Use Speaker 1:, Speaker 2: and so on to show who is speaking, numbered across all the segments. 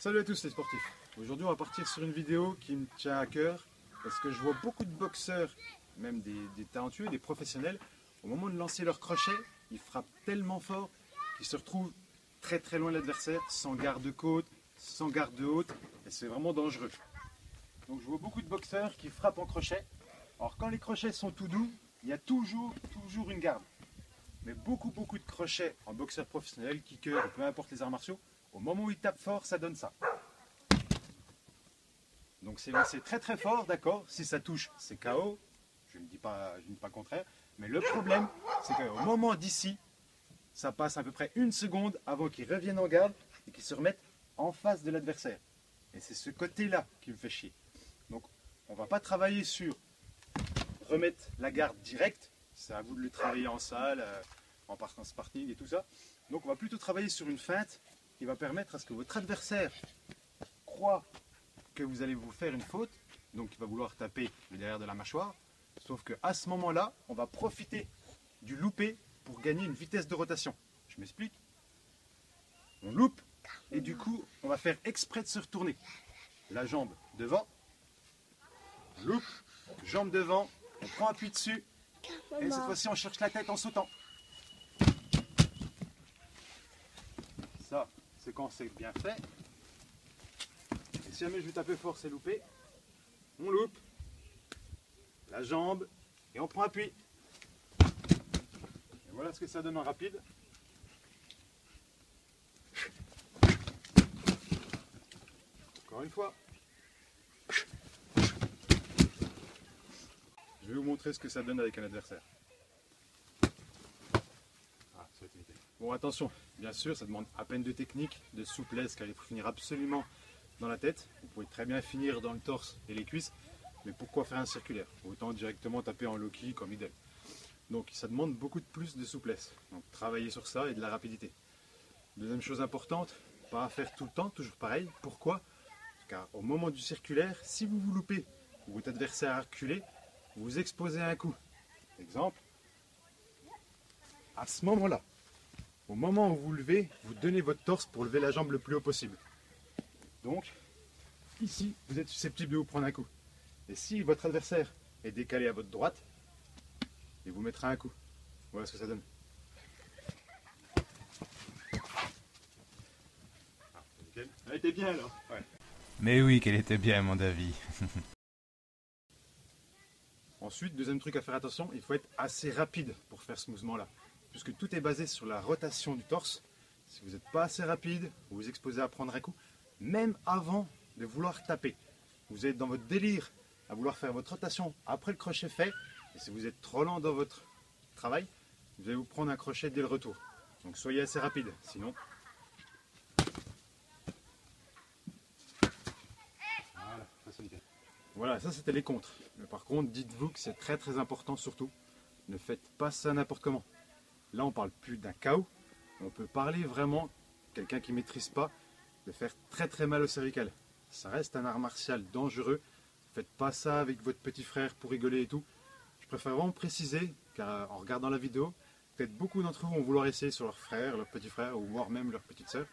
Speaker 1: Salut à tous les sportifs. Aujourd'hui on va partir sur une vidéo qui me tient à cœur parce que je vois beaucoup de boxeurs, même des talentueux, des professionnels, au moment de lancer leur crochet, ils frappent tellement fort qu'ils se retrouvent très très loin de l'adversaire, sans garde-côte, sans garde haute, et c'est vraiment dangereux. Donc je vois beaucoup de boxeurs qui frappent en crochet. Alors quand les crochets sont tout doux, il y a toujours une garde. Mais beaucoup de crochets en boxeur professionnel, kicker, peu importe les arts martiaux, au moment où ils tapent fort, ça donne ça. Donc c'est lancé très très fort, d'accord. Si ça touche, c'est KO. Je ne dis pas le contraire. Mais le problème, c'est qu'au moment d'ici, ça passe à peu près une seconde avant qu'ils reviennent en garde et qu'ils se remettent en face de l'adversaire. Et c'est ce côté-là qui me fait chier. Donc on ne va pas travailler sur remettre la garde directe. C'est à vous de le travailler en salle, en partant sparring et tout ça. Donc on va plutôt travailler sur une feinte qui va permettre à ce que votre adversaire croit que vous allez vous faire une faute, donc il va vouloir taper le derrière de la mâchoire, sauf qu'à ce moment-là, on va profiter du loupé pour gagner une vitesse de rotation. Je m'explique. On loupe et du coup, on va faire exprès de se retourner. La jambe devant, loupe, jambe devant, on prend appui dessus, et cette fois-ci on cherche la tête en sautant. Ça, c'est quand c'est bien fait. Et si jamais je veux taper fort, c'est loupé. On loupe, la jambe, et on prend appui. Et voilà ce que ça donne en rapide. Encore une fois. Je vais vous montrer ce que ça donne avec un adversaire. Bon, attention, bien sûr, ça demande à peine de technique, de souplesse, car il faut finir absolument dans la tête. Vous pouvez très bien finir dans le torse et les cuisses, mais pourquoi faire un circulaire? Autant directement taper en low kick comme idéal. Donc ça demande beaucoup de plus de souplesse. Donc travailler sur ça et de la rapidité. Deuxième chose importante, pas à faire tout le temps, toujours pareil. Pourquoi? Car au moment du circulaire, si vous vous loupez ou votre adversaire a reculé, vous vous exposez à un coup. Exemple, à ce moment-là, au moment où vous levez, vous donnez votre torse pour lever la jambe le plus haut possible. Donc, ici, vous êtes susceptible de vous prendre un coup. Et si votre adversaire est décalé à votre droite, il vous mettra un coup. Voilà ce que ça donne. Ah, nickel. Elle était bien alors. Ouais.
Speaker 2: Mais oui, qu'elle était bien, mon David.
Speaker 1: Ensuite, deuxième truc à faire attention, il faut être assez rapide pour faire ce mouvement-là. Puisque tout est basé sur la rotation du torse. Si vous n'êtes pas assez rapide, vous vous exposez à prendre un coup, même avant de vouloir taper. Vous êtes dans votre délire à vouloir faire votre rotation après le crochet fait. Et si vous êtes trop lent dans votre travail, vous allez vous prendre un crochet dès le retour. Donc soyez assez rapide, sinon... Voilà, ça c'est nickel. Voilà, ça c'était les contres. Mais par contre, dites-vous que c'est très important surtout. Ne faites pas ça n'importe comment. Là, on parle plus d'un KO. On peut parler vraiment, quelqu'un qui ne maîtrise pas, de faire très mal au cervical. Ça reste un art martial dangereux. Faites pas ça avec votre petit frère pour rigoler et tout. Je préfère vraiment préciser, car en regardant la vidéo, peut-être beaucoup d'entre vous vont vouloir essayer sur leur frère, leur petit frère, ou voire même leur petite soeur.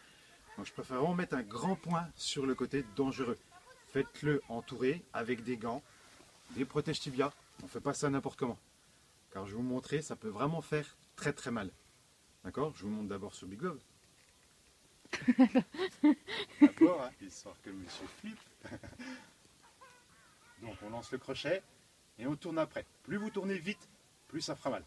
Speaker 1: Donc je préfère vraiment mettre un grand point sur le côté dangereux. Faites-le entouré avec des gants, des protèges tibia. On ne fait pas ça n'importe comment. Car je vais vous montrer, ça peut vraiment faire très mal. D'accord? Je vous montre d'abord sur Big Love. D'abord, hein, histoire que le monsieur flippe. Donc on lance le crochet et on tourne après. Plus vous tournez vite, plus ça fera mal.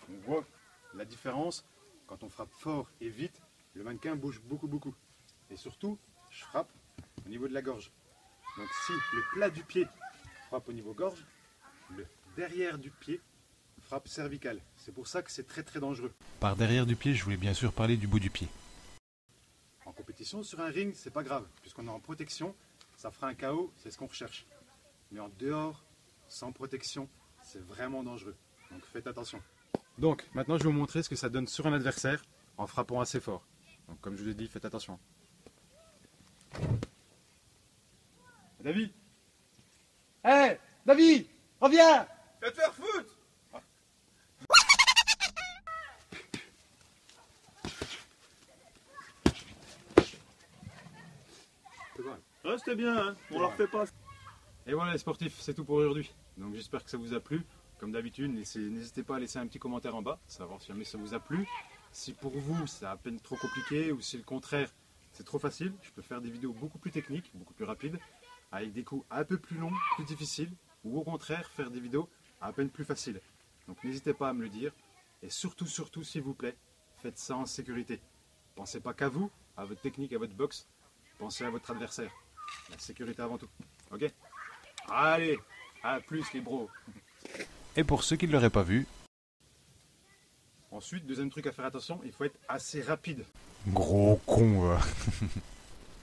Speaker 1: On voit la différence. Quand on frappe fort et vite, le mannequin bouge beaucoup. Et surtout, je frappe au niveau de la gorge. Donc si le plat du pied frappe au niveau gorge, le derrière du pied frappe cervicale. C'est pour ça que c'est très dangereux.
Speaker 2: Par derrière du pied, je voulais bien sûr parler du bout du pied.
Speaker 1: En compétition, sur un ring, c'est pas grave. Puisqu'on est en protection, ça fera un KO, c'est ce qu'on recherche. Mais en dehors, sans protection, c'est vraiment dangereux. Donc faites attention. Donc maintenant, je vais vous montrer ce que ça donne sur un adversaire en frappant assez fort. Donc comme je vous l'ai dit, faites attention. David! Hey, David! Reviens!
Speaker 3: Va te faire foutre! c'était bien, hein. On leur fait pas.
Speaker 1: Et voilà les sportifs, c'est tout pour aujourd'hui. Donc j'espère que ça vous a plu. Comme d'habitude, n'hésitez pas à laisser un petit commentaire en bas, savoir si jamais ça vous a plu. Si pour vous c'est à peine trop compliqué ou si le contraire c'est trop facile, je peux faire des vidéos beaucoup plus techniques, beaucoup plus rapides, avec des coups un peu plus longs, plus difficiles, ou au contraire faire des vidéos à peine plus faciles. Donc n'hésitez pas à me le dire. Et surtout, surtout, s'il vous plaît, faites ça en sécurité. Pensez pas qu'à vous, à votre technique, à votre boxe. Pensez à votre adversaire. La sécurité avant tout. Ok? Allez, à plus les bros.
Speaker 2: Et pour ceux qui ne l'auraient pas vu,
Speaker 1: Ensuite, deuxième truc à faire attention, il faut être assez rapide.
Speaker 2: gros con, va.